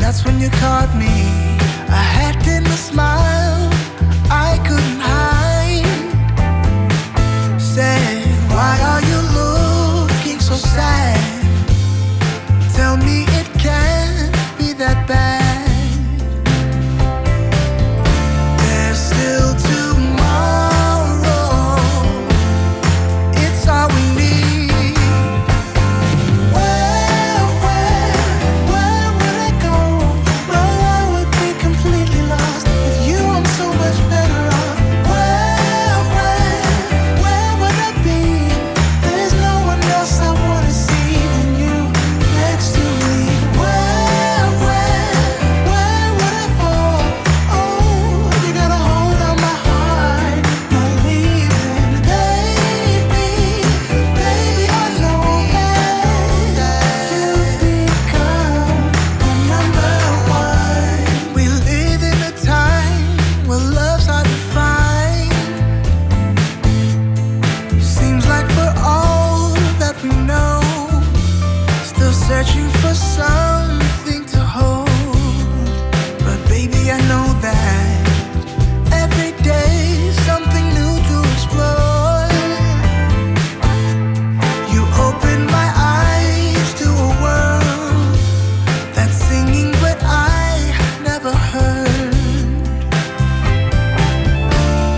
that's when you caught me. I had in a smile I couldn't hide. Said, why are you looking so sad? Tell me it can't be that bad. There's still tomorrow. It's all we need. Where would I go? Well, I would be completely lost. With you, I'm so much better off. Where would I be? There's no one else I wanna see than you next to me. Where would I fall? Oh, you got a hold on my heart, not leaving. Baby, I know that you've become my number one. We live in a time where love's hard to find. Seems like for all that we know, still searching for something to hold. But baby, I know that every day something new to explore. You open my eyes to a world that's singing but I never heard.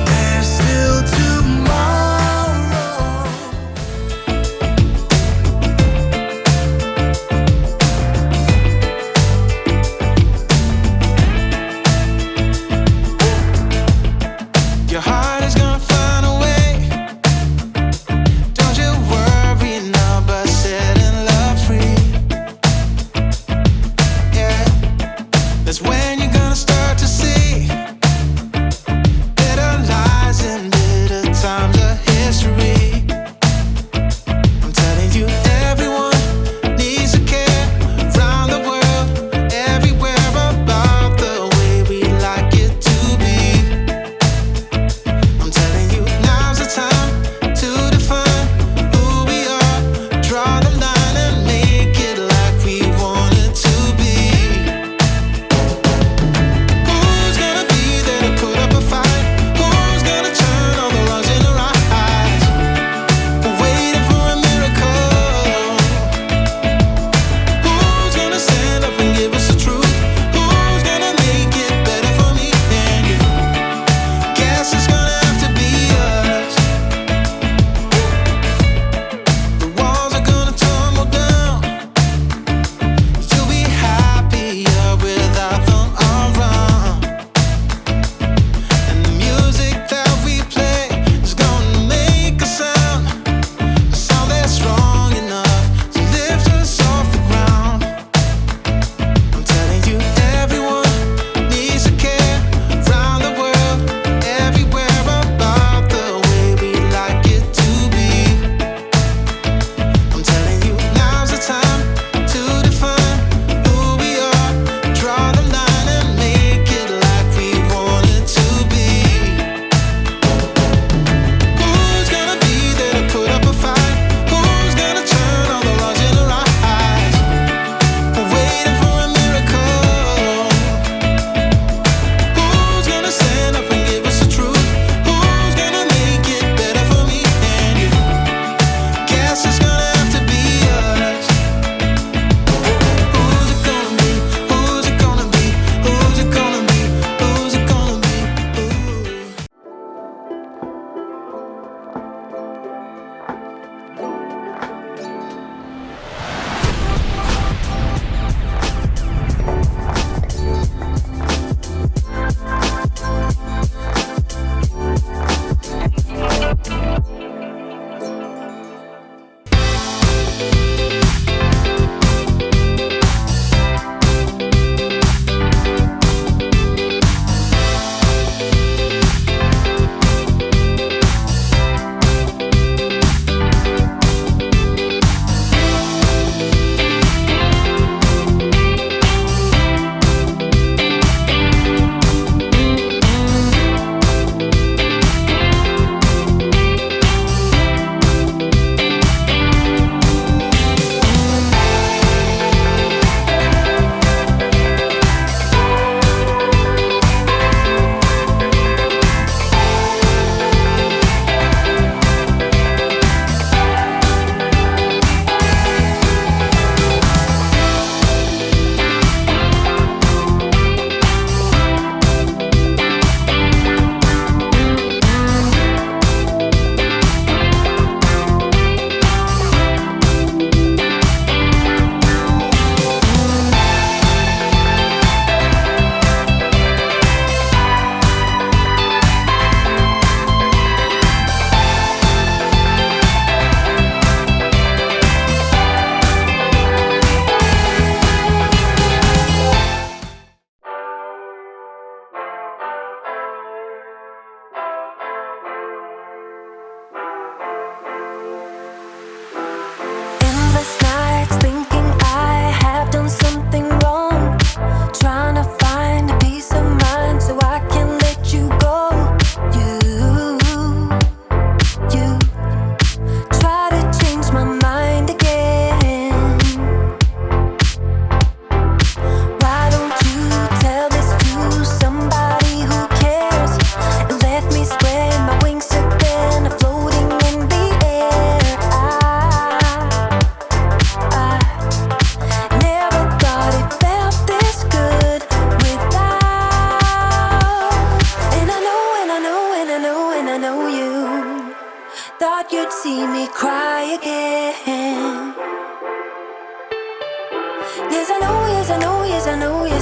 There's still tomorrow. Your heart is gonna find a way. Don't you worry now about setting love free. Yeah, that's when you're gonna start to see bitter lies and bitter times of history. I'm telling you, everyone needs to care around the world, everywhere about the way we like it to be. I'm telling you, now's the time to define who we are. Draw the line and make it like we want it to be.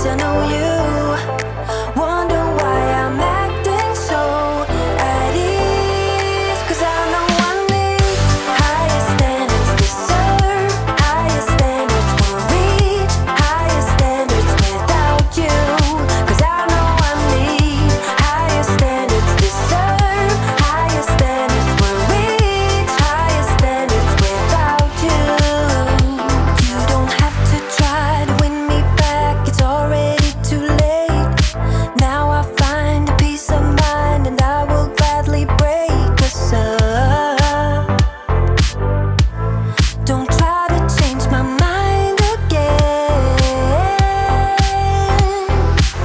yes, I know you wonder why I'm acting so at ease. 'Cause I know I need higher standards, deserve higher standards, will reach higher standards without you. 'Cause I know I need higher standards, deserve higher standards, will reach higher standards without you. You don't have to try to win me back, it's already too late. Now I find a peace of mind and I will gladly break us up. Don't try to change my mind again.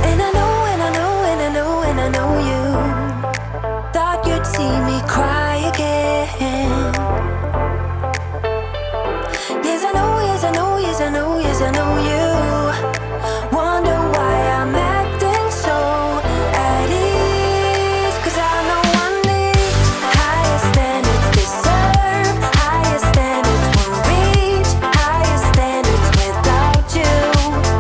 And I know, and I know, and I know, and I know you thought you'd see me cry again. Yes, I know, yes, I know, yes, I know, yes, I know you wonder why I'm acting so at ease. 'Cause I know I need higher standards, deserve higher standards, will reach higher standards without you.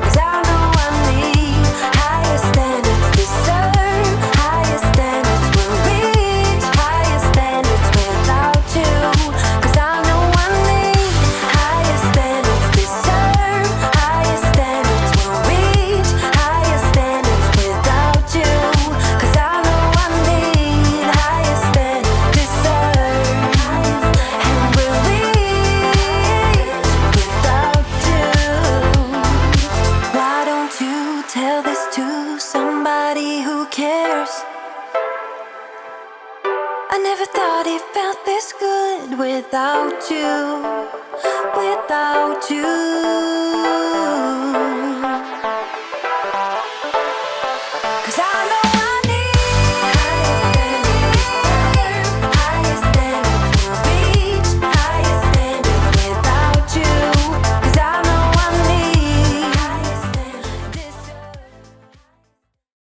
'Cause I know I need higher standards, deserve higher standards, will reach higher standards without you. 'Cause I know I need higher standards, deserve higher standards, will reach higher standards without you. 'Cause I know I need higher standards, deserve and will reach without you. Why don't you tell this to somebody who cares? I never thought it felt this good without you, without you.